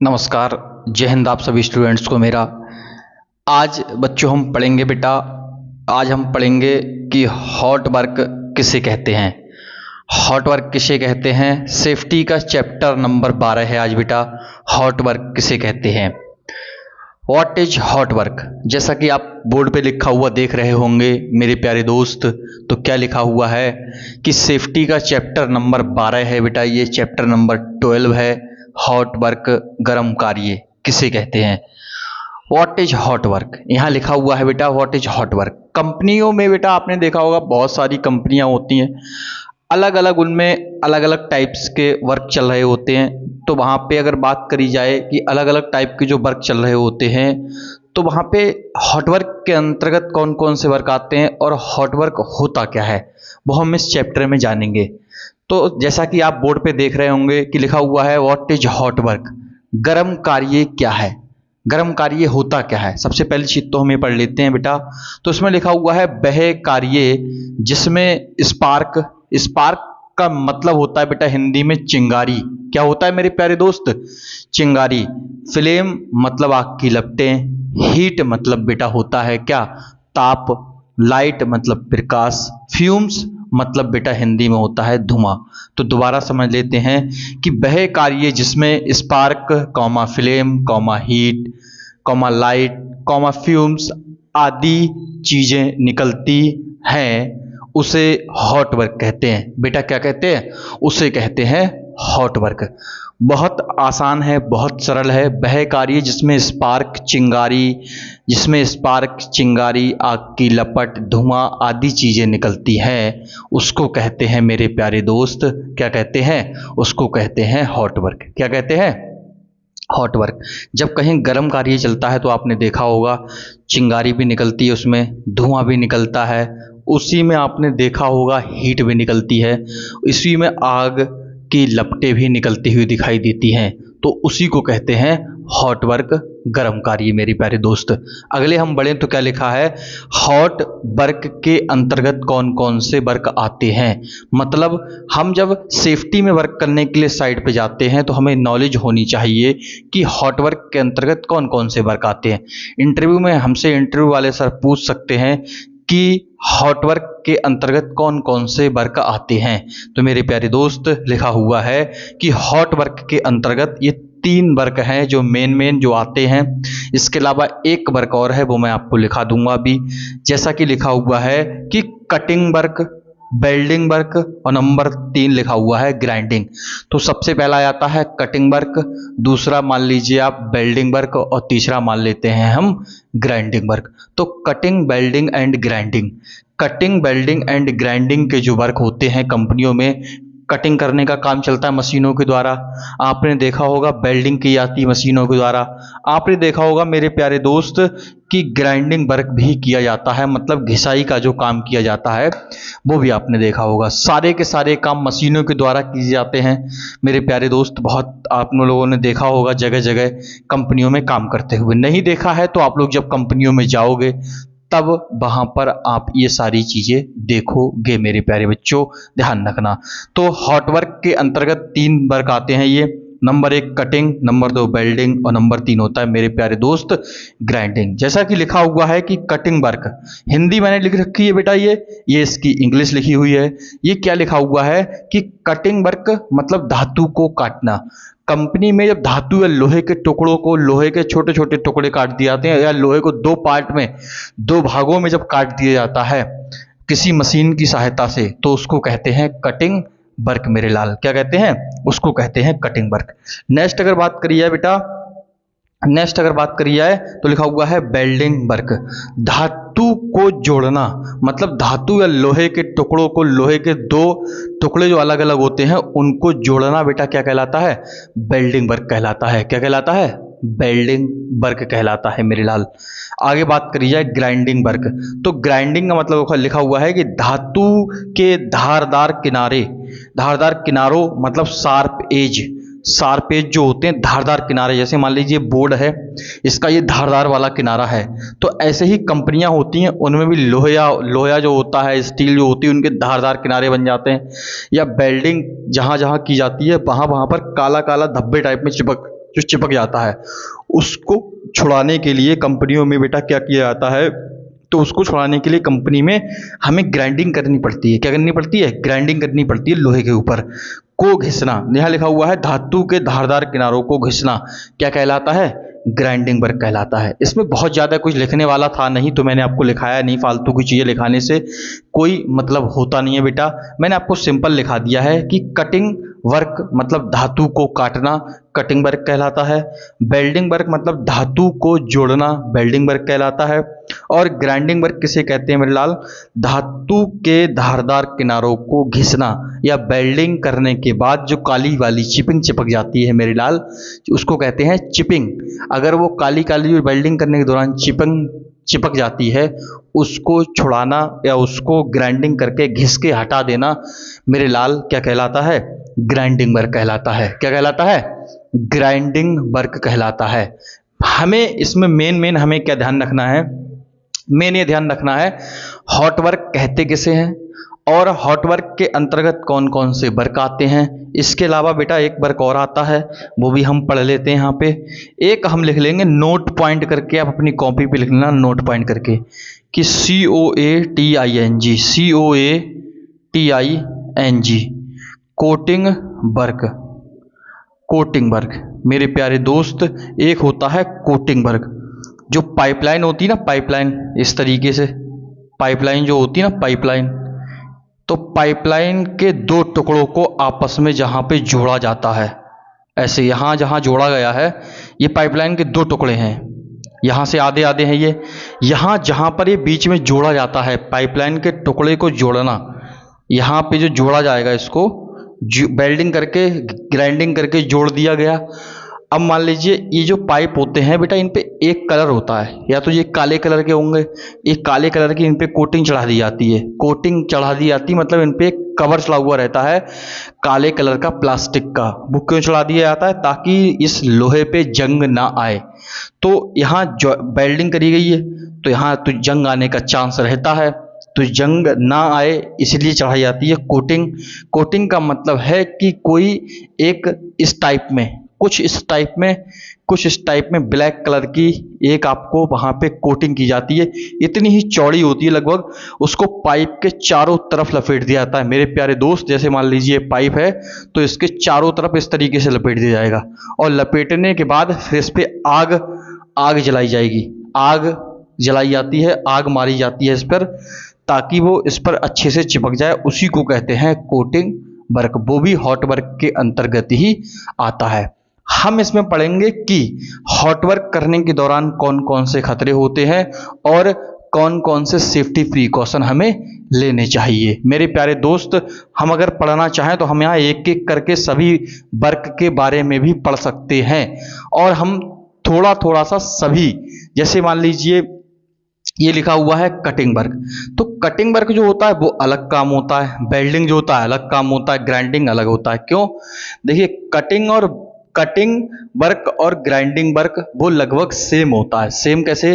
नमस्कार। जय हिंद आप सभी स्टूडेंट्स को मेरा। आज बच्चों हम पढ़ेंगे बेटा, आज हम पढ़ेंगे कि हॉट वर्क किसे कहते हैं। हॉट वर्क किसे कहते हैं, सेफ्टी का चैप्टर नंबर 12 है आज बेटा। हॉट वर्क किसे कहते हैं, व्हाट इज हॉट वर्क। जैसा कि आप बोर्ड पे लिखा हुआ देख रहे होंगे मेरे प्यारे दोस्त, तो क्या लिखा हुआ है कि सेफ्टी का चैप्टर नंबर 12 है बेटा, ये चैप्टर नंबर 12 है। हॉट वर्क, गर्म कार्य किसे कहते हैं। व्हाट इज हॉट वर्क, यहाँ लिखा हुआ है बेटा व्हाट इज हॉट वर्क। कंपनियों में बेटा आपने देखा होगा बहुत सारी कंपनियां होती हैं, अलग अलग उनमें अलग अलग टाइप्स के वर्क चल रहे होते हैं। तो वहाँ पे अगर बात करी जाए कि अलग अलग टाइप के जो वर्क चल रहे होते हैं, तो वहाँ पे हॉट वर्क के अंतर्गत कौन कौन से वर्क आते हैं और हॉट वर्क होता क्या है, वो हम इस चैप्टर में जानेंगे। तो जैसा कि आप बोर्ड पे देख रहे होंगे कि लिखा हुआ है व्हाट इज हॉट वर्क, गर्म कार्य क्या है। गर्म कार्य होता क्या है, सबसे पहली चीज तो हम ये पढ़ लेते हैं बेटा। तो इसमें लिखा हुआ है वह कार्य जिसमें स्पार्क, स्पार्क का मतलब होता है बेटा हिंदी में चिंगारी। क्या होता है मेरे प्यारे दोस्त, चिंगारी। फ्लेम मतलब आग की लपटें। हीट मतलब बेटा होता है क्या, ताप। लाइट मतलब प्रकाश। फ्यूम्स मतलब बेटा हिंदी में होता है धुआं। तो दोबारा समझ लेते हैं कि वह कार्य जिसमें spark comma flame comma heat comma light comma fumes आदि चीजें निकलती हैं, उसे हॉट वर्क कहते हैं। बेटा क्या कहते हैं, उसे कहते हैं हॉट वर्क। बहुत आसान है, बहुत सरल है। वह कार्य जिसमें स्पार्क चिंगारी, जिसमें स्पार्क चिंगारी आग की लपट धुआं आदि चीजें निकलती हैं, उसको कहते हैं मेरे प्यारे दोस्त, क्या कहते हैं, उसको कहते हैं हॉट वर्क। क्या कहते हैं, हॉट वर्क। जब कहीं गर्म कार्य चलता है तो आपने देखा होगा चिंगारी भी निकलती है, उसमें धुआं भी निकलता है, उसी में आपने देखा होगा हीट भी निकलती है, इसी में आग की लपटें भी निकलती हुई दिखाई देती हैं। तो उसी को कहते हैं हॉट वर्क, गर्म कार्य मेरे प्यारे दोस्त। अगले हम बढ़ें तो क्या लिखा है, हॉट वर्क के अंतर्गत कौन कौन से वर्क आते हैं। मतलब हम जब सेफ्टी में वर्क करने के लिए साइट पे जाते हैं तो हमें नॉलेज होनी चाहिए कि हॉट वर्क के अंतर्गत कौन कौन से वर्क आते हैं। इंटरव्यू में हमसे इंटरव्यू वाले सर पूछ सकते हैं कि हॉट वर्क के अंतर्गत कौन कौन से वर्क आते हैं। तो मेरे प्यारे दोस्त लिखा हुआ है कि हॉट वर्क के अंतर्गत ये 3 वर्क हैं जो मेन जो आते हैं। इसके अलावा एक वर्क और है, वो मैं आपको लिखा दूंगा अभी। जैसा कि लिखा हुआ है कि कटिंग वर्क, वेल्डिंग वर्क और नंबर 3 लिखा हुआ है ग्राइंडिंग। तो सबसे पहला आता है कटिंग वर्क, दूसरा मान लीजिए आप वेल्डिंग वर्क और तीसरा मान लेते हैं हम ग्राइंडिंग वर्क। तो cutting welding and grinding, cutting welding and grinding के जो वर्क होते हैं कंपनियों में, कटिंग करने का काम चलता है मशीनों के द्वारा, आपने देखा होगा वेल्डिंग की जाती है मशीनों के द्वारा, आपने देखा होगा मेरे प्यारे दोस्त कि ग्राइंडिंग वर्क भी किया जाता है, मतलब घिसाई का जो काम किया जाता है वो भी आपने देखा होगा। सारे के सारे काम मशीनों के द्वारा किए जाते हैं मेरे प्यारे दोस्त। बहुत आप लोगों ने देखा होगा जगह जगह कंपनियों में काम करते हुए। नहीं देखा है तो आप लोग जब कंपनियों में जाओगे तब वहां पर आप ये सारी चीजें देखोगे मेरे प्यारे बच्चों, ध्यान रखना। तो हॉट वर्क के अंतर्गत 3 वर्क आते हैं ये, नंबर 1 कटिंग, नंबर 2 वेल्डिंग और नंबर 3 होता है मेरे प्यारे दोस्त ग्राइंडिंग। जैसा कि लिखा हुआ है कि कटिंग वर्क, हिंदी मैंने लिख रखी है बेटा, ये इसकी इंग्लिश लिखी हुई है। ये क्या लिखा हुआ है कि कटिंग वर्क मतलब धातु को काटना। कंपनी में जब धातु या लोहे के टुकड़ों को, लोहे के छोटे छोटे टुकड़े काट दिए जाते हैं, या लोहे को 2 पार्ट में, 2 भागों में जब काट दिया जाता है किसी मशीन की सहायता से, तो उसको कहते हैं कटिंग वर्क मेरे लाल। क्या कहते हैं, उसको कहते हैं कटिंग वर्क। नेक्स्ट अगर बात करी जाए बेटा, नेक्स्ट अगर बात करी जाए तो लिखा हुआ है वेल्डिंग वर्क, धातु को जोड़ना। मतलब धातु या लोहे के टुकड़ों को, लोहे के 2 टुकड़े जो अलग अलग होते हैं उनको जोड़ना बेटा क्या कहलाता है, वेल्डिंग वर्क कहलाता है। क्या कहलाता है, वेल्डिंग वर्क कहलाता है मेरे लाल। आगे बात करी जाए ग्राइंडिंग वर्क, तो ग्राइंडिंग का मतलब लिखा हुआ है कि धातु के धारदार किनारे, धारदार किनारों मतलब शार्प एज, शार्प एज जो होते हैं धारदार किनारे, जैसे मान लीजिए बोर्ड है, इसका ये धारदार वाला किनारा है, तो ऐसे ही कंपनियां होती हैं उनमें भी लोहा जो होता है, स्टील जो होती है, उनके धारदार किनारे बन जाते हैं। या वेल्डिंग जहां जहां की जाती है वहां वहां पर काला काला धब्बे टाइप में चिपक जो चिपक जाता है, उसको छुड़ाने के लिए कंपनियों में बेटा क्या किया जाता है, तो उसको छुड़ाने के लिए कंपनी में हमें ग्राइंडिंग करनी पड़ती है। क्या करनी पड़ती है? ग्राइंडिंग करनी पड़ती है लोहे के ऊपर। को घिसना, यहाँ लिखा हुआ है धातु के धारदार किनारों को घिसना, क्या कहलाता है? ग्राइंडिंग वर्क कहलाता है। इसमें बहुत ज़्यादा कुछ लिखने वाला था नहीं, तो मैंने आपको लिखाया नहीं। फालतू की चीज़ें लिखाने से कोई मतलब होता नहीं है बेटा। मैंने आपको सिंपल लिखा दिया है कि कटिंग वर्क मतलब धातु को काटना, कटिंग वर्क कहलाता है। वेल्डिंग वर्क मतलब धातु को जोड़ना, वेल्डिंग वर्क कहलाता है। और ग्राइंडिंग वर्क किसे कहते हैं मेरे लाल? धातु के धारदार किनारों को घिसना या वेल्डिंग करने के बाद जो काली वाली चिपिंग चिपक जाती है मेरे लाल, उसको कहते हैं चिपिंग। अगर वो काली काली वेल्डिंग करने के दौरान चिपक जाती है, उसको छुड़ाना या उसको ग्राइंडिंग करके घिस के हटा देना मेरे लाल क्या कहलाता है? ग्राइंडिंग वर्क कहलाता है। क्या कहलाता है? ग्राइंडिंग वर्क कहलाता है। हमें इसमें मेन हमें क्या ध्यान रखना है? मेन ये ध्यान रखना है हॉट वर्क कहते किसे हैं और हॉट वर्क के अंतर्गत कौन कौन से वर्क आते हैं। इसके अलावा बेटा एक वर्क और आता है, वो भी हम पढ़ लेते हैं। यहाँ पे एक हम लिख लेंगे नोट पॉइंट करके, आप अपनी कॉपी पे लिख लेना नोट पॉइंट करके कि COATING coating work. Coating work मेरे प्यारे दोस्त, एक होता है कोटिंग वर्क। जो पाइपलाइन होती है ना, पाइपलाइन इस तरीके से पाइपलाइन जो होती है ना, पाइपलाइन, तो पाइपलाइन के दो टुकड़ों को आपस में जहाँ पे जोड़ा जाता है, ऐसे यहाँ जहाँ जोड़ा गया है, ये पाइपलाइन के दो टुकड़े हैं, यहाँ से आधे आधे हैं ये, यहाँ जहाँ पर ये बीच में जोड़ा जाता है, पाइपलाइन के टुकड़े को जोड़ना, यहाँ पे जो जोड़ा जाएगा इसको वेल्डिंग करके ग्राइंडिंग करके जोड़ दिया गया। अब मान लीजिए ये जो पाइप होते हैं बेटा, इन पे एक कलर होता है, या तो ये काले कलर के होंगे, एक काले कलर की इन पे कोटिंग चढ़ा दी जाती है। कोटिंग चढ़ा दी जाती मतलब इन पे कवर चढ़ा हुआ रहता है काले कलर का प्लास्टिक का। वो क्यों चढ़ा दिया जाता है? ताकि इस लोहे पे जंग ना आए। तो यहाँ जो वेल्डिंग करी गई है तो यहाँ तो जंग आने का चांस रहता है, तो जंग ना आए इसलिए चढ़ाई जाती है कोटिंग। कोटिंग का मतलब है कि कोई एक इस टाइप में, कुछ इस टाइप में ब्लैक कलर की एक आपको वहाँ पे कोटिंग की जाती है। इतनी ही चौड़ी होती है लगभग, उसको पाइप के चारों तरफ लपेट दिया जाता है मेरे प्यारे दोस्त। जैसे मान लीजिए पाइप है तो इसके चारों तरफ इस तरीके से लपेट दिया जाएगा, और लपेटने के बाद फिर इस पर आग जलाई जाएगी। आग जलाई जाती है, आग मारी जाती है इस पर, ताकि वो इस पर अच्छे से चिपक जाए। उसी को कहते हैं कोटिंग वर्क, वो भी हॉट वर्क के अंतर्गत ही आता है। हम इसमें पढ़ेंगे कि हॉट वर्क करने के दौरान कौन कौन से खतरे होते हैं और कौन कौन से सेफ्टी प्रिकॉशन हमें लेने चाहिए। मेरे प्यारे दोस्त, हम अगर पढ़ना चाहें तो हम यहाँ एक एक करके सभी वर्क के बारे में भी पढ़ सकते हैं, और हम थोड़ा थोड़ा सा सभी, जैसे मान लीजिए ये लिखा हुआ है कटिंग वर्क, तो कटिंग वर्क जो होता है वो अलग काम होता है, वेल्डिंग जो होता है अलग काम होता है, ग्राइंडिंग अलग होता है। क्यों? देखिए कटिंग वर्क और ग्राइंडिंग वर्क वो लगभग सेम होता है। सेम कैसे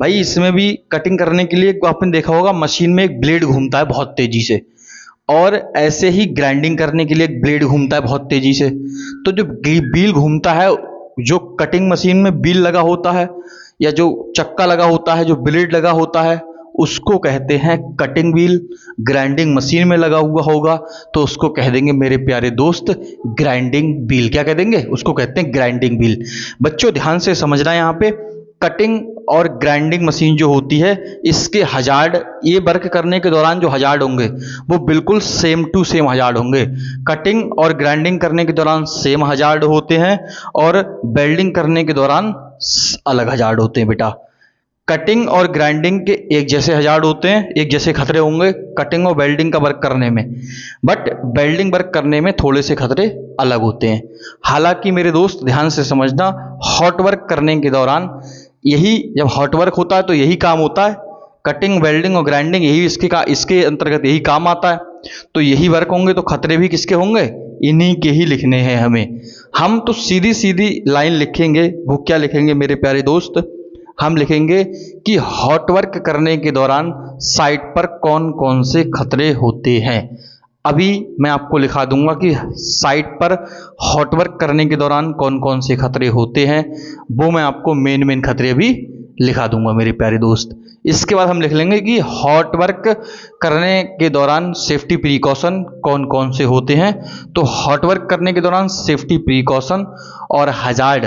भाई? इसमें भी कटिंग करने के लिए आपने देखा होगा मशीन में एक ब्लेड घूमता है बहुत तेजी से, और ऐसे ही ग्राइंडिंग करने के लिए एक ब्लेड घूमता है बहुत तेजी से। तो जो व्हील घूमता है, जो कटिंग मशीन में व्हील लगा होता है या जो चक्का लगा होता है, जो ब्लेड लगा होता है, उसको कहते हैं कटिंग व्हील। ग्राइंडिंग मशीन में लगा हुआ होगा तो उसको कह देंगे मेरे प्यारे दोस्त ग्राइंडिंग व्हील। क्या कह देंगे? उसको कहते हैं ग्राइंडिंग व्हील। बच्चों ध्यान से समझना, यहाँ पे कटिंग और ग्राइंडिंग मशीन जो होती है, इसके हजार्ड, ये वर्क करने के दौरान जो हजार्ड होंगे वो बिल्कुल सेम टू सेम हजार्ड होंगे। कटिंग और ग्राइंडिंग करने के दौरान सेम हजार्ड होते हैं, और वेल्डिंग करने के दौरान अलग हजार्ड होते हैं बेटा। कटिंग और ग्राइंडिंग के एक जैसे हजार्ड होते हैं, एक जैसे खतरे होंगे कटिंग और वेल्डिंग का वर्क करने में, बट वेल्डिंग वर्क करने में थोड़े से खतरे अलग होते हैं। हालांकि मेरे दोस्त ध्यान से समझना, हॉट वर्क करने के दौरान यही, जब हॉट वर्क होता है तो यही काम होता है, कटिंग वेल्डिंग और ग्राइंडिंग यही इसके अंतर्गत यही काम आता है। तो यही वर्क होंगे तो खतरे भी किसके होंगे? इन्हीं के ही लिखने हैं हमें। हम तो सीधी सीधी लाइन लिखेंगे। वो क्या लिखेंगे मेरे प्यारे दोस्त? हम लिखेंगे कि हॉट वर्क करने के दौरान साइट पर कौन कौन से खतरे होते हैं। अभी मैं आपको लिखा दूंगा कि साइट पर हॉट वर्क करने के दौरान कौन कौन से खतरे होते हैं, वो मैं आपको मेन खतरे भी लिखा दूंगा मेरे प्यारे दोस्त। इसके बाद हम लिख लेंगे कि हॉट वर्क करने के दौरान सेफ्टी प्रिकॉशन कौन कौन से होते हैं। तो हॉट वर्क करने के दौरान सेफ्टी प्रिकॉशन और हजार्ड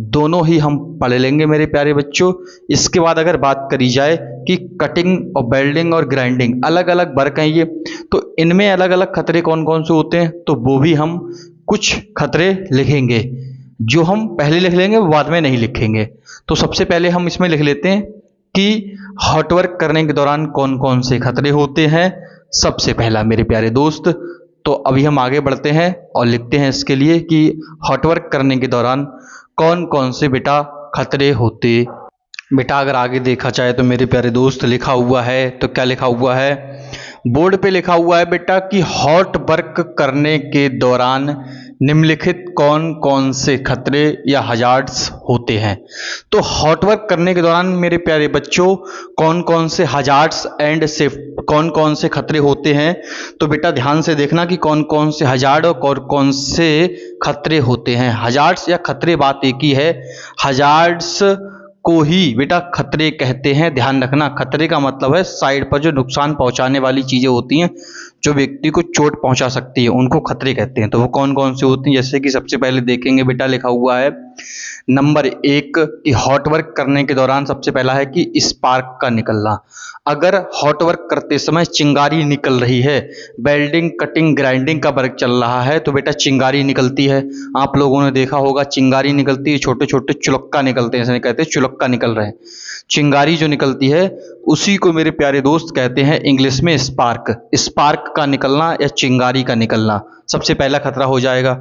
दोनों ही हम पढ़ लेंगे मेरे प्यारे बच्चों। इसके बाद अगर बात करी जाए कि कटिंग और वेल्डिंग और ग्राइंडिंग अलग अलग वर्क हैं ये, तो इनमें अलग अलग खतरे कौन कौन से होते हैं, तो वो भी हम कुछ खतरे लिखेंगे। जो हम पहले लिख लेंगे वो बाद में नहीं लिखेंगे। तो सबसे पहले हम इसमें लिख लेते हैं कि हॉट वर्क करने के दौरान कौन कौन से खतरे होते हैं। सबसे पहला मेरे प्यारे दोस्त, तो अभी हम आगे बढ़ते हैं और लिखते हैं इसके लिए कि हॉट वर्क करने के दौरान कौन कौन से बेटा खतरे होते। बेटा अगर आगे देखा जाए तो मेरे प्यारे दोस्त लिखा हुआ है, तो क्या लिखा हुआ है, बोर्ड पे लिखा हुआ है बेटा कि हॉट वर्क करने के दौरान निम्नलिखित कौन कौन से खतरे या हजार्ड्स होते हैं। तो हॉट वर्क करने के दौरान मेरे प्यारे बच्चों कौन कौन से हजार्ड्स एंड कौन कौन से खतरे होते हैं, तो बेटा ध्यान से देखना कि कौन कौन से हजार्ड और कौन कौन से खतरे होते हैं। हजार्ड्स या खतरे बात एक ही है, हजार्ड्स को ही बेटा खतरे कहते हैं। ध्यान रखना, खतरे का मतलब है साइड पर जो नुकसान पहुंचाने वाली चीजें होती हैं, जो व्यक्ति को चोट पहुंचा सकती है, उनको खतरे कहते हैं। तो वो कौन कौन से होती हैं, जैसे कि सबसे पहले देखेंगे बेटा लिखा हुआ है नंबर 1 कि हॉट वर्क करने के दौरान सबसे पहला है कि स्पार्क का निकलना। अगर हॉट वर्क करते समय चिंगारी निकल रही है, वेल्डिंग कटिंग ग्राइंडिंग का वर्क चल रहा है, तो बेटा चिंगारी निकलती है। आप लोगों ने देखा होगा चिंगारी निकलती है, छोटे छोटे चुलक्का निकलते हैं, ऐसे कहते हैं चुलक्का निकल रहे हैं। चिंगारी जो निकलती है उसी को मेरे प्यारे दोस्त कहते हैं इंग्लिश में स्पार्क। स्पार्क का निकलना या चिंगारी का निकलना सबसे पहला खतरा हो जाएगा।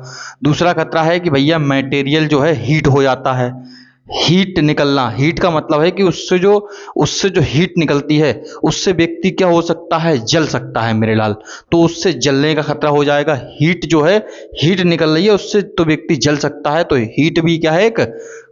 दूसरा खतरा है कि भैया मटेरियल जो है हीट हो जाता है। हीट निकलना, हीट का मतलब है कि उससे जो हीट निकलती है उससे व्यक्ति क्या हो सकता है, जल सकता है मेरे लाल। तो उससे जलने का खतरा हो जाएगा। हीट जो है, हीट निकल रही है उससे तो व्यक्ति जल सकता है, तो हीट भी क्या है, एक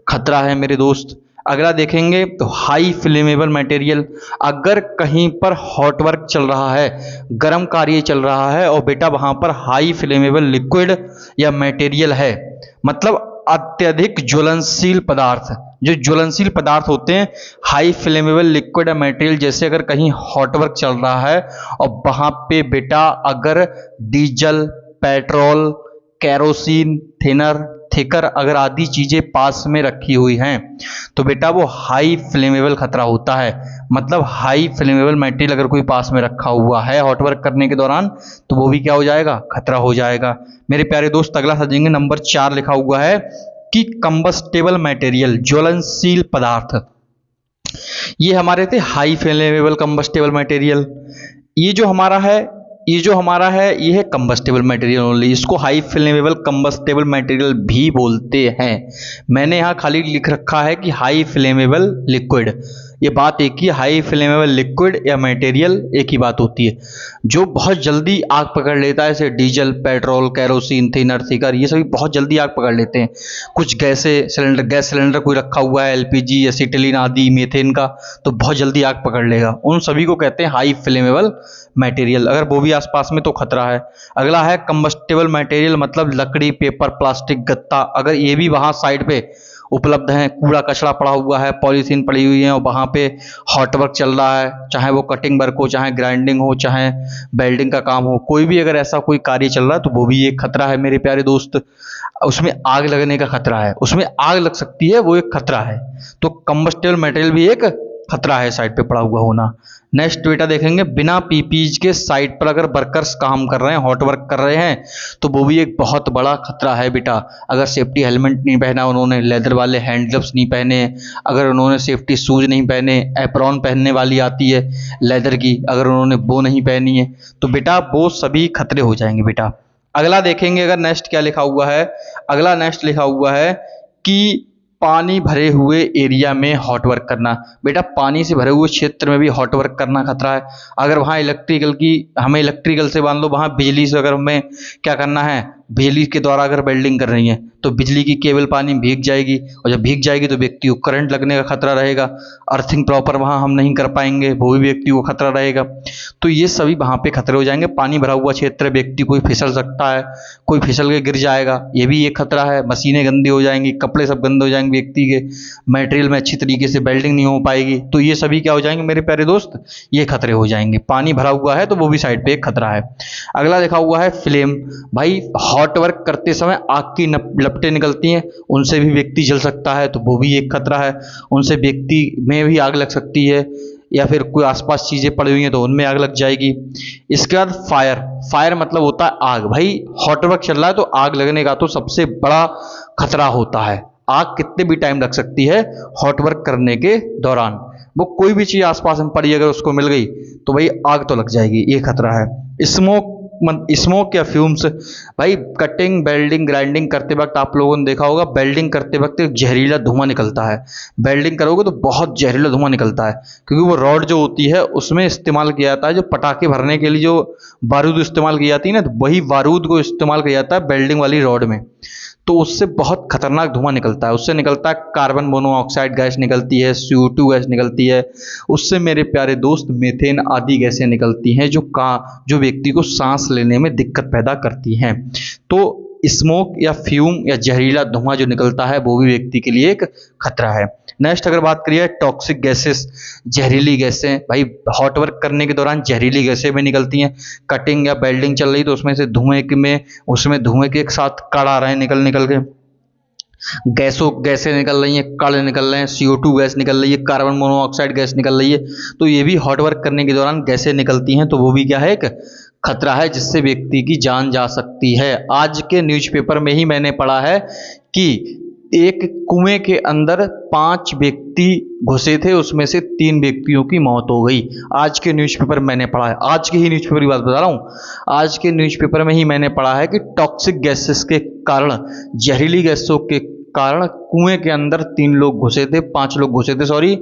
खतरा है मेरे दोस्त। अगला देखेंगे तो हाई फ्लेमेबल मटेरियल। अगर कहीं पर हॉट वर्क चल रहा है, गर्म कार्य चल रहा है और बेटा वहां पर हाई फ्लेमेबल लिक्विड या मटेरियल है, मतलब अत्यधिक ज्वलनशील पदार्थ, जो ज्वलनशील पदार्थ होते हैं, हाई फ्लेमेबल लिक्विड या मटेरियल, जैसे अगर कहीं हॉट वर्क चल रहा है और वहां पे बेटा अगर डीजल, पेट्रोल, केरोसिन, थिकर अगर आदि चीजें पास में रखी हुई हैं, तो बेटा वो हाई फ्लेमेबल खतरा होता है। मतलब हाई फ्लेमेबल मटेरियल अगर कोई पास में रखा हुआ है हॉट वर्क करने के दौरान, तो वो भी क्या हो जाएगा, खतरा हो जाएगा। मेरे प्यारे दोस्त अगला समझेंगे नंबर 4 लिखा हुआ है कि कंबस्टेबल मटेरियल, ज्वलनशील पदार्थ। ये हमारे थे हाई फ्लेमेबल कंबस्टेबल मटेरियल। ये जो हमारा है ये है कंबस्टेबल मटेरियल ओनली। इसको हाई फ्लेमेबल कंबस्टेबल मटेरियल भी बोलते हैं। मैंने यहाँ खाली लिख रखा है कि हाई फ्लेमेबल लिक्विड। ये बात एक ही, हाई फ्लेमेबल लिक्विड या मटेरियल एक ही बात होती है। जो बहुत जल्दी आग पकड़ लेता है, जैसे डीजल, पेट्रोल, केरोसिन, थिकर, ये सभी बहुत जल्दी आग पकड़ लेते हैं। कुछ गैस सिलेंडर कोई रखा हुआ है, एलपीजी, एसिटिलीन आदि, मीथेन का, तो बहुत जल्दी आग पकड़ लेगा। उन सभी को कहते हैं हाई फ्लेमेबल मटेरियल। अगर वो भी आसपास में तो खतरा है। अगला है कंबस्टेबल मटेरियल, मतलब लकड़ी, पेपर, प्लास्टिक, गत्ता, अगर ये भी वहाँ साइड पे उपलब्ध है, कूड़ा कचरा पड़ा हुआ है, पॉलीथीन पड़ी हुई है और वहाँ पे हॉट वर्क चल रहा है, चाहे वो कटिंग वर्क हो, चाहे ग्राइंडिंग हो, चाहे वेल्डिंग का काम हो, कोई भी अगर ऐसा कोई कार्य चल रहा है, तो वो भी एक खतरा है मेरे प्यारे दोस्त। उसमें आग लगने का खतरा है, उसमें आग लग सकती है, वो एक खतरा है। तो कंबस्टेबल मटेरियल भी एक खतरा है साइड पे पड़ा हुआ होना। नेक्स्ट बेटा देखेंगे बिना पीपीई के साइट पर अगर वर्कर्स काम कर रहे हैं, हॉट वर्क कर रहे हैं, तो वो भी एक बहुत बड़ा खतरा है बेटा। अगर सेफ्टी हेलमेट नहीं पहना उन्होंने, लेदर वाले हैंड ग्लव्स नहीं पहने, अगर उन्होंने सेफ्टी शूज नहीं पहने, एप्रॉन पहनने वाली आती है लेदर की, अगर उन्होंने वो नहीं पहनी है, तो बेटा वो सभी खतरे हो जाएंगे बेटा। अगला देखेंगे अगर नेक्स्ट क्या लिखा हुआ है, अगला नेक्स्ट लिखा हुआ है कि पानी भरे हुए एरिया में हॉट वर्क करना। बेटा पानी से भरे हुए क्षेत्र में भी हॉट वर्क करना खतरा है। अगर वहाँ हमें इलेक्ट्रिकल से मान लो वहाँ बिजली से अगर हमें क्या करना है, बिजली के द्वारा अगर वेल्डिंग कर रही हैं तो बिजली की केबल पानी में भीग जाएगी, और जब भीग जाएगी तो व्यक्ति को करंट लगने का खतरा रहेगा। अर्थिंग प्रॉपर वहाँ हम नहीं कर पाएंगे, वो भी व्यक्ति को खतरा रहेगा। तो ये सभी वहाँ पे खतरे हो जाएंगे। पानी भरा हुआ क्षेत्र, व्यक्ति कोई फिसल सकता है, कोई फिसल के गिर जाएगा, ये भी एक खतरा है। मशीनें गंदी हो जाएंगी, कपड़े सब गंदे हो जाएंगे व्यक्ति के, मटेरियल में अच्छी तरीके से वेल्डिंग नहीं हो पाएगी। तो ये सभी क्या हो जाएंगे मेरे प्यारे दोस्त, ये खतरे हो जाएंगे। पानी भरा हुआ है तो वो भी साइड पे एक खतरा है। अगला लिखा हुआ है फ्लेम। भाई हॉट वर्क करते समय आग की लपटें निकलती हैं, उनसे भी व्यक्ति जल सकता है, तो वो भी एक खतरा है। उनसे व्यक्ति में भी आग लग सकती है, या फिर कोई आसपास चीज़ें पड़ी हुई हैं तो उनमें आग लग जाएगी। इसके बाद फायर। फायर मतलब होता है आग। भाई हॉट वर्क चल रहा है तो आग लगने का तो सबसे बड़ा खतरा होता है। आग कितने भी टाइम लग सकती है हॉट वर्क करने के दौरान। वो कोई भी चीज़ आसपास में पड़ी अगर उसको मिल गई तो भाई आग तो लग जाएगी, ये खतरा है। स्मोक या फ्यूम्स। भाई कटिंग, वेल्डिंग, ग्राइंडिंग करते वक्त आप लोगों ने देखा होगा, वेल्डिंग करते वक्त एक जहरीला धुआं निकलता है। वेल्डिंग करोगे तो बहुत जहरीला धुआं निकलता है, क्योंकि वो रॉड जो होती है उसमें इस्तेमाल किया जाता है, जो पटाखे भरने के लिए जो बारूद इस्तेमाल की जाती है ना, तो वही बारूद को इस्तेमाल किया जाता है वेल्डिंग वाली रॉड में। तो उससे बहुत खतरनाक धुआं निकलता है। उससे निकलता है कार्बन मोनोऑक्साइड गैस निकलती है, CO2 गैस निकलती है, उससे मेरे प्यारे दोस्त मीथेन आदि गैसें निकलती हैं जो व्यक्ति को सांस लेने में दिक्कत पैदा करती हैं। तो स्मोक या फ्यूम या जहरीला धुआं जो निकलता है वो भी व्यक्ति के लिए एक खतरा है। नेक्स्ट अगर बात करिए टॉक्सिक गैसेस, जहरीली गैसें। भाई हॉट वर्क करने के दौरान जहरीली गैसें भी निकलती हैं। कटिंग या वेल्डिंग चल रही तो उसमें से उसमें धुएं के एक साथ कण आ रहे हैं निकल के, गैसें निकल रही हैं, कण निकल रहे हैं, CO2 गैस निकल रही है, कार्बन मोनोऑक्साइड गैस निकल रही है। तो ये भी हॉट वर्क करने के दौरान गैसें निकलती हैं, तो वो भी क्या है, एक खतरा है जिससे व्यक्ति की जान जा सकती है। आज के न्यूज़पेपर में ही मैंने पढ़ा है कि एक कुएं के अंदर 5 व्यक्ति घुसे थे, उसमें से 3 व्यक्तियों की मौत हो गई। आज के न्यूज़पेपर मैंने पढ़ा है, आज के ही न्यूज़पेपर की बात बता रहा हूँ। आज के न्यूज़पेपर में ही मैंने पढ़ा है कि टॉक्सिक गैसेस के कारण, जहरीली गैसों के कारण कुएं के अंदर 3 लोग घुसे थे, 5 लोग घुसे थे सॉरी,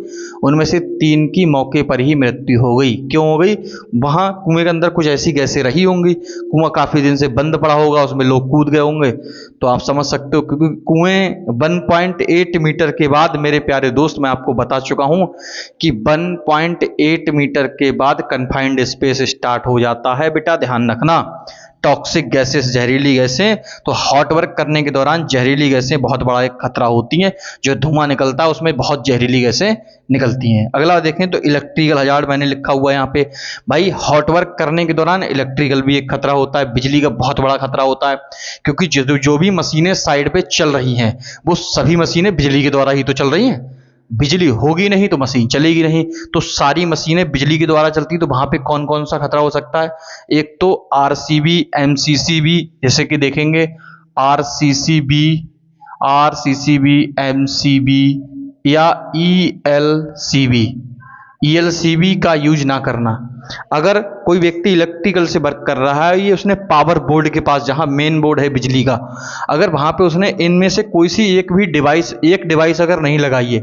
उनमें से 3 की मौके पर ही मृत्यु हो गई। क्यों हो गई? वहाँ कुएं के अंदर कुछ ऐसी गैसें रही होंगी, कुआं काफ़ी दिन से बंद पड़ा होगा, उसमें लोग कूद गए होंगे, तो आप समझ सकते हो। क्योंकि कुएं 1.8 मीटर के बाद, मेरे प्यारे दोस्त मैं आपको बता चुका हूँ कि 1.8 मीटर के बाद कन्फाइंड स्पेस स्टार्ट हो जाता है। बेटा ध्यान रखना, टॉक्सिक गैसेस, जहरीली गैसें, तो हॉट वर्क करने के दौरान जहरीली गैसें बहुत बड़ा एक खतरा होती हैं। जो धुआं निकलता है उसमें बहुत जहरीली गैसें निकलती हैं। अगला देखें तो इलेक्ट्रिकल हजार्ड मैंने लिखा हुआ है यहाँ पे। भाई हॉट वर्क करने के दौरान इलेक्ट्रिकल भी एक खतरा होता है, बिजली का बहुत बड़ा खतरा होता है, क्योंकि जो भी मशीनें साइड पे चल रही हैं वो सभी मशीनें बिजली के द्वारा ही तो चल रही हैं। बिजली होगी नहीं तो मशीन चलेगी नहीं, तो सारी मशीनें बिजली के द्वारा चलती, तो वहां पे कौन कौन सा खतरा हो सकता है? एक तो RCB, MCCB, जैसे कि देखेंगे RCCB, MCB या ELCB का यूज ना करना। अगर कोई व्यक्ति इलेक्ट्रिकल से वर्क कर रहा है, ये उसने पावर बोर्ड के पास, जहां मेन बोर्ड है बिजली का, अगर वहां पे उसने इनमें से कोई सी एक डिवाइस अगर नहीं लगाई है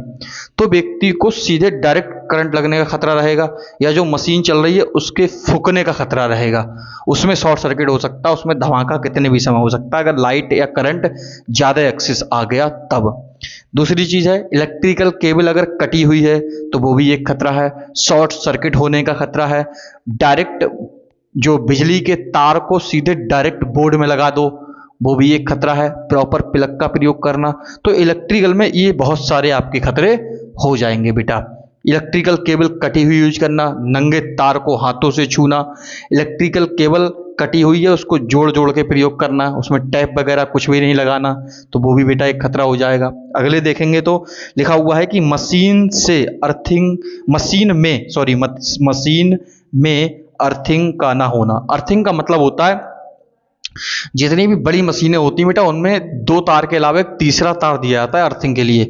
तो व्यक्ति को सीधे डायरेक्ट करंट लगने का खतरा रहेगा, या जो मशीन चल रही है उसके फूकने का खतरा रहेगा, उसमें शॉर्ट सर्किट हो सकता है, उसमें धमाका कितने भी समय हो सकता है अगर लाइट या करंट ज़्यादा एक्सेस आ गया तब। दूसरी चीज़ है इलेक्ट्रिकल केबल अगर कटी हुई है तो वो भी एक खतरा है, शॉर्ट सर्किट होने का खतरा है। डायरेक्ट जो बिजली के तार को सीधे डायरेक्ट बोर्ड में लगा दो, वो भी एक खतरा है। प्रॉपर प्लग का प्रयोग करना, तो इलेक्ट्रिकल में ये बहुत सारे आपके खतरे हो जाएंगे बेटा। इलेक्ट्रिकल केबल कटी हुई यूज करना, नंगे तार को हाथों से छूना, इलेक्ट्रिकल केबल कटी हुई है उसको जोड़ के प्रयोग करना, उसमें टैप वगैरह कुछ भी नहीं लगाना, तो वो भी बेटा एक खतरा हो जाएगा। अगले देखेंगे तो लिखा हुआ है कि मशीन में अर्थिंग का ना होना। अर्थिंग का मतलब होता है जितनी भी बड़ी मशीनें होती हैं बेटा उनमें 2 तार के अलावा एक तीसरा तार दिया जाता है अर्थिंग के लिए।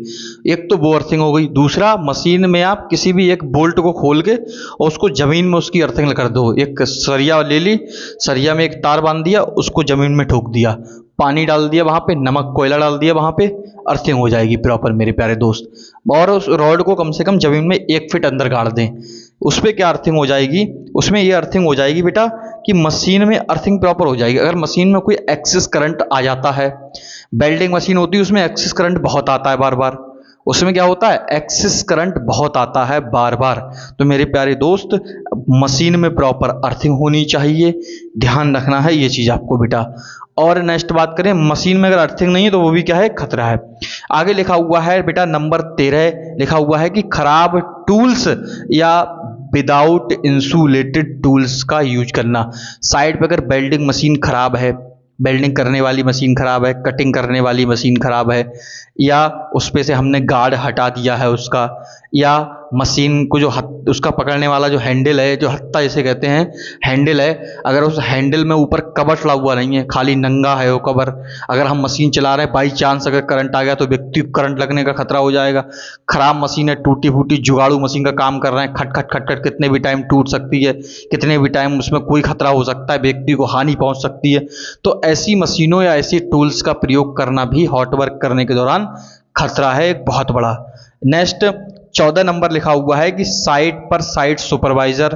एक तो वो अर्थिंग हो गई, दूसरा मशीन में आप किसी भी एक बोल्ट को खोल के और उसको जमीन में उसकी अर्थिंग कर दो। एक सरिया ले ली, सरिया में एक तार बांध दिया, उसको जमीन में ठोक दिया, पानी डाल दिया वहाँ पे, नमक कोयला डाल दिया वहाँ पे, अर्थिंग हो जाएगी प्रॉपर मेरे प्यारे दोस्त। और उस रॉड को कम से कम जमीन में 1 फीट अंदर गाड़ दें, उस पर क्या अर्थिंग हो जाएगी? उसमें ये अर्थिंग हो जाएगी बेटा कि मशीन में अर्थिंग प्रॉपर हो जाएगी। अगर मशीन में कोई एक्सेस करंट आ जाता है, वेल्डिंग मशीन होती है उसमें एक्सेस करंट बहुत आता है बार बार, उसमें क्या होता है, एक्सेस करंट बहुत आता है बार बार। तो मेरे प्यारे दोस्त, मशीन में प्रॉपर अर्थिंग होनी चाहिए, ध्यान रखना है ये चीज़ आपको बेटा। और नेक्स्ट बात करें, मशीन में अगर अर्थिंग नहीं है तो वो भी क्या है, खतरा है। आगे लिखा हुआ है बेटा नंबर 13 लिखा हुआ है कि खराब टूल्स या विदाउट इंसुलेटेड टूल्स का यूज करना। साइड पे अगर वेल्डिंग मशीन खराब है, वेल्डिंग करने वाली मशीन खराब है, कटिंग करने वाली मशीन खराब है, या उस पे से हमने गार्ड हटा दिया है उसका, या मशीन को जो उसका पकड़ने वाला जो हैंडल है, जो हत्था जिसे कहते हैं हैंडल है, अगर उस हैंडल में ऊपर कवर चढ़ा हुआ नहीं है, खाली नंगा है वो कवर, अगर हम मशीन चला रहे हैं बाई चांस अगर करंट आ गया तो व्यक्ति को करंट लगने का खतरा हो जाएगा। खराब मशीन है, टूटी फूटी जुगाड़ू मशीन का काम कर रहे हैं, खट खट खट खट कितने भी टाइम टूट सकती है, कितने भी टाइम उसमें कोई खतरा हो सकता है, व्यक्ति को हानि पहुंच सकती है। तो ऐसी मशीनों या ऐसी टूल्स का प्रयोग करना भी हॉट वर्क करने के दौरान खतरा है एक बहुत बड़ा। नेक्स्ट 14 नंबर लिखा हुआ है कि साइट पर site supervisor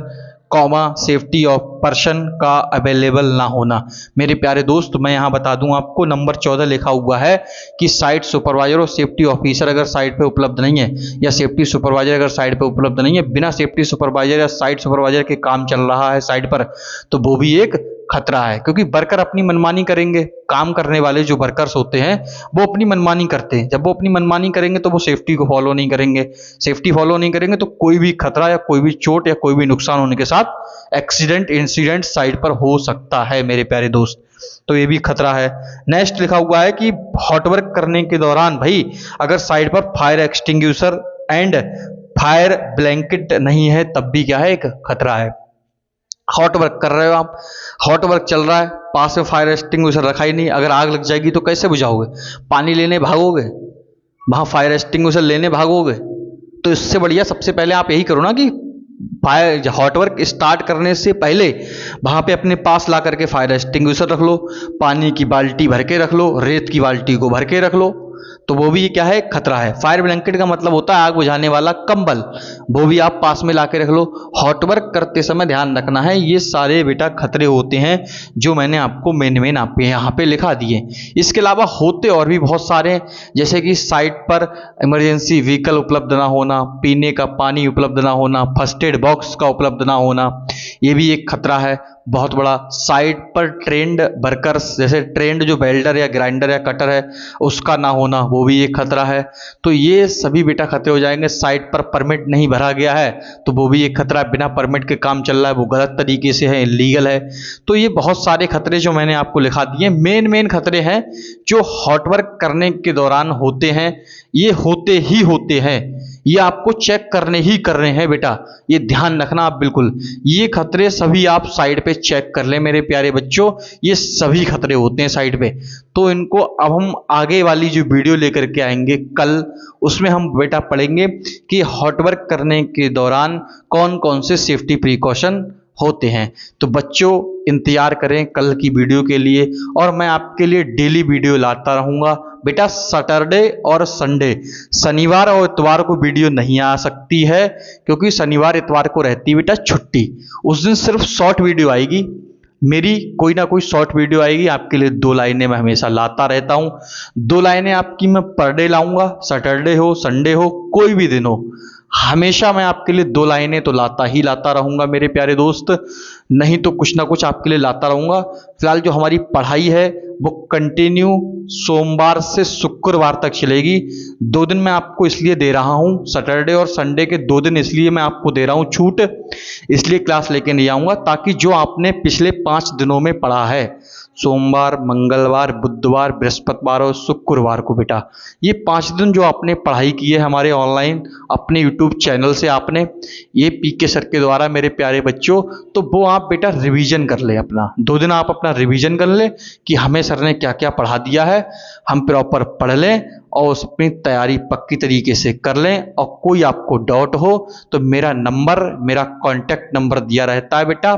comma safety of person का अवेलेबल ना होना। मेरे प्यारे दोस्त, मैं यहाँ बता दूं आपको, नंबर 14 लिखा हुआ है कि साइट सुपरवाइजर और सेफ्टी ऑफिसर अगर साइट पे उपलब्ध नहीं है, या सेफ्टी सुपरवाइजर अगर साइट पे उपलब्ध नहीं है, बिना सेफ्टी सुपरवाइजर या साइट सुपरवाइजर के काम चल रहा है साइट पर, तो वो भी एक खतरा है। क्योंकि वर्कर अपनी मनमानी करेंगे, काम करने वाले जो वर्कर्स होते हैं वो अपनी मनमानी करते हैं। जब वो अपनी मनमानी करेंगे तो वो सेफ्टी को फॉलो नहीं करेंगे, सेफ्टी फॉलो नहीं करेंगे तो कोई भी खतरा या कोई भी चोट या कोई भी नुकसान होने के साथ एक्सीडेंट इंसिडेंट साइट पर हो सकता है मेरे प्यारे दोस्त। तो ये भी खतरा है। नेक्स्ट लिखा हुआ है कि हॉट वर्क करने के दौरान भाई अगर साइट पर fire extinguisher and fire blanket नहीं है तब भी क्या है, एक खतरा है। हॉट वर्क कर रहे हो आप, हॉट वर्क चल रहा है, पास में फायर एक्सटिंग्विशर रखा ही नहीं, अगर आग लग जाएगी तो कैसे बुझाओगे? पानी लेने भागोगे, वहां फायर एक्सटिंग्विशर लेने भागोगे? तो इससे बढ़िया सबसे पहले आप यही करो ना कि फायर हॉट वर्क स्टार्ट करने से पहले वहां पे अपने पास ला करके फायर एक्सटिंग्विशर रख लो, पानी की बाल्टी भर के रख लो, रेत की बाल्टी को भर के रख लो, तो वो भी क्या है, खतरा है। फायर ब्लैंकेट का मतलब होता है आग बुझाने वाला कंबल, वो भी आप पास में ला के रख लो। हॉट वर्क करते समय ध्यान रखना है, ये सारे बेटा खतरे होते हैं जो मैंने आपको मेन आप यहाँ पे लिखा दिए। इसके अलावा होते और भी बहुत सारे, जैसे कि साइट पर इमरजेंसी व्हीकल उपलब्ध ना होना, पीने का पानी उपलब्ध ना होना, फर्स्ट एड बॉक्स का उपलब्ध ना होना, ये भी एक खतरा है बहुत बड़ा। साइट पर ट्रेंड वर्कर्स, जैसे ट्रेंड जो वेल्डर या ग्राइंडर या कटर है उसका ना होना, वो भी एक खतरा है। तो ये सभी बेटा खतरे हो जाएंगे। साइट पर परमिट नहीं भरा गया है तो वो भी एक खतरा है, बिना परमिट के काम चल रहा है, वो गलत तरीके से है, इलीगल है। तो ये बहुत सारे खतरे जो मैंने आपको लिखा दिए, मेन खतरे हैं जो हॉट वर्क करने के दौरान होते हैं, ये होते ही होते हैं, ये आपको चेक करने ही करने हैं बेटा, ये ध्यान रखना आप बिल्कुल। ये खतरे सभी आप साइड पे चेक कर लें मेरे प्यारे बच्चों, ये सभी खतरे होते हैं साइड पे। तो इनको अब हम आगे वाली जो वीडियो लेकर के आएंगे कल, उसमें हम बेटा पढ़ेंगे कि हॉट वर्क करने के दौरान कौन कौन से सेफ्टी प्रिकॉशन होते हैं। तो बच्चों इंतजार करें कल की वीडियो के लिए, और मैं आपके लिए डेली वीडियो लाता रहूँगा बेटा। सैटरडे और संडे, शनिवार और इतवार को वीडियो नहीं आ सकती है क्योंकि शनिवार इतवार को रहती है बेटा छुट्टी, उस दिन सिर्फ शॉर्ट वीडियो आएगी मेरी, कोई ना कोई शॉर्ट वीडियो आएगी आपके लिए। 2 लाइनें मैं हमेशा लाता रहता हूँ, 2 लाइनें आपकी मैं पर डे लाऊंगा, सैटरडे हो संडे हो कोई भी दिन हो, हमेशा मैं आपके लिए 2 लाइनें तो लाता ही लाता रहूंगा मेरे प्यारे दोस्त, नहीं तो कुछ ना कुछ आपके लिए लाता रहूंगा। फिलहाल जो हमारी पढ़ाई है वो कंटिन्यू सोमवार से शुक्रवार तक चलेगी। 2 दिन मैं आपको इसलिए दे रहा हूं, सैटरडे और संडे के 2 दिन इसलिए मैं आपको दे रहा हूं छूट, इसलिए क्लास लेके नहीं आऊंगा, ताकि जो आपने पिछले 5 दिनों में पढ़ा है, सोमवार मंगलवार बुधवार बृहस्पतिवार और शुक्रवार को बेटा, ये 5 दिन जो आपने पढ़ाई की है हमारे ऑनलाइन अपने यूट्यूब चैनल से आपने, ये पीके सर के द्वारा मेरे प्यारे बच्चों, तो वो आप बेटा रिवीजन कर ले अपना। 2 दिन आप अपना रिवीजन कर ले कि हमें सर ने क्या क्या पढ़ा दिया है, हम प्रॉपर पढ़ लें और उस अपनी तैयारी पक्की तरीके से कर लें। और कोई आपको डाउट हो तो मेरा नंबर, मेरा कॉन्टैक्ट नंबर दिया रहता है बेटा,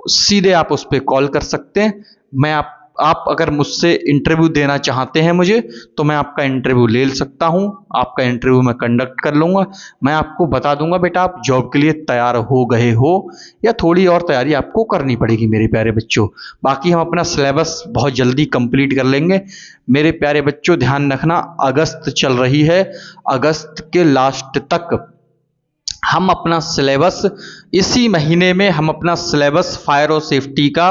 सीधे आप उस पर कॉल कर सकते हैं। मैं आप आप अगर मुझसे इंटरव्यू देना चाहते हैं मुझे, तो मैं आपका इंटरव्यू ले सकता हूं, आपका इंटरव्यू मैं कंडक्ट कर लूँगा। मैं आपको बता दूंगा बेटा आप जॉब के लिए तैयार हो गए हो या थोड़ी और तैयारी आपको करनी पड़ेगी मेरे प्यारे बच्चों। बाकी हम अपना सिलेबस बहुत जल्दी कंप्लीट कर लेंगे मेरे प्यारे बच्चों। ध्यान रखना, अगस्त चल रही है, अगस्त के लास्ट तक हम अपना सिलेबस, इसी महीने में हम अपना सिलेबस फायर और सेफ्टी का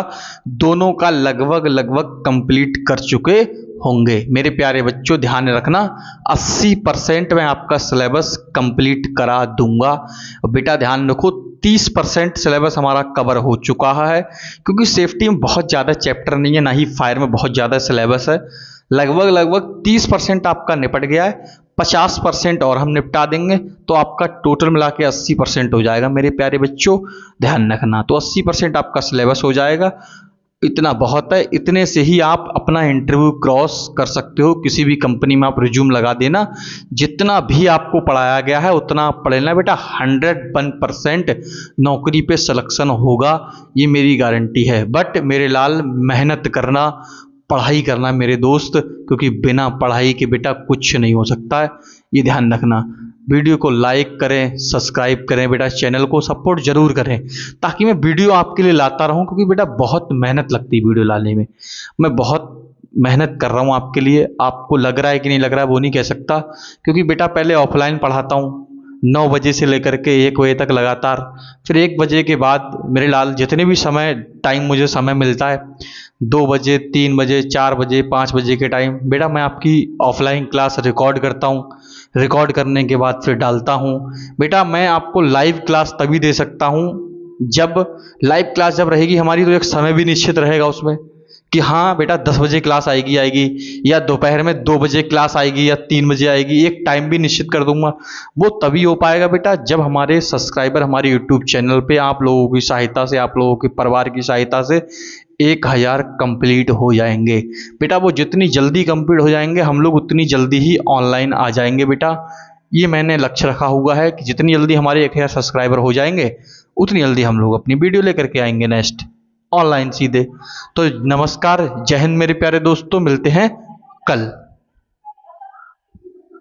दोनों का लगभग कंप्लीट कर चुके होंगे मेरे प्यारे बच्चों। ध्यान रखना 80% मैं आपका सिलेबस कंप्लीट करा दूंगा। बेटा ध्यान रखो 30% सिलेबस हमारा कवर हो चुका है, क्योंकि सेफ्टी में बहुत ज़्यादा चैप्टर नहीं है, ना ही फायर में बहुत ज़्यादा सिलेबस है। लगभग 30% आपका निपट गया है, 50% और हम निपटा देंगे तो आपका टोटल मिला के 80% हो जाएगा मेरे प्यारे बच्चों। ध्यान रखना, तो 80% आपका सिलेबस हो जाएगा, इतना बहुत है। इतने से ही आप अपना इंटरव्यू क्रॉस कर सकते हो, किसी भी कंपनी में आप रिज्यूम लगा देना। जितना भी आपको पढ़ाया गया है उतना आप पढ़ लेना बेटा, 101% नौकरी पे सिलेक्शन होगा, ये मेरी गारंटी है। बट मेरे लाल मेहनत करना, पढ़ाई करना मेरे दोस्त, क्योंकि बिना पढ़ाई के बेटा कुछ नहीं हो सकता है, ये ध्यान रखना। वीडियो को लाइक करें, सब्सक्राइब करें बेटा, चैनल को सपोर्ट जरूर करें, ताकि मैं वीडियो आपके लिए लाता रहूं, क्योंकि बेटा बहुत मेहनत लगती है वीडियो लाने में। मैं बहुत मेहनत कर रहा हूं आपके लिए, आपको लग रहा है कि नहीं लग रहा है वो नहीं कह सकता, क्योंकि बेटा पहले ऑफलाइन पढ़ाता हूं 9 बजे से लेकर के 1 बजे तक लगातार, फिर 1 बजे के बाद मेरे लाल जितने भी समय टाइम मुझे समय मिलता है, 2 बजे, 3 बजे, 4 बजे, 5 बजे के टाइम बेटा मैं आपकी ऑफलाइन क्लास रिकॉर्ड करता हूँ। रिकॉर्ड करने के बाद फिर डालता हूँ। बेटा मैं आपको लाइव क्लास तभी दे सकता हूँ जब लाइव क्लास जब रहेगी हमारी, तो एक समय भी निश्चित रहेगा उसमें कि हाँ बेटा 10 बजे क्लास आएगी, या दोपहर में 2 बजे क्लास आएगी, या 3 बजे आएगी, एक टाइम भी निश्चित कर दूंगा। वो तभी हो पाएगा बेटा जब हमारे सब्सक्राइबर हमारे यूट्यूब चैनल पे आप लोगों की सहायता से, आप लोगों के परिवार की सहायता से 1000 कंप्लीट हो जाएंगे। बेटा वो जितनी जल्दी कंप्लीट हो जाएंगे हम लोग उतनी जल्दी ही ऑनलाइन आ जाएंगे बेटा। ये मैंने लक्ष्य रखा हुआ है कि जितनी जल्दी हमारे 1000 सब्सक्राइबर हो जाएंगे उतनी जल्दी हम लोग अपनी वीडियो लेकर के आएंगे नेक्स्ट ऑनलाइन सीधे। तो नमस्कार, जय हिंद मेरे प्यारे दोस्तों, मिलते हैं कल।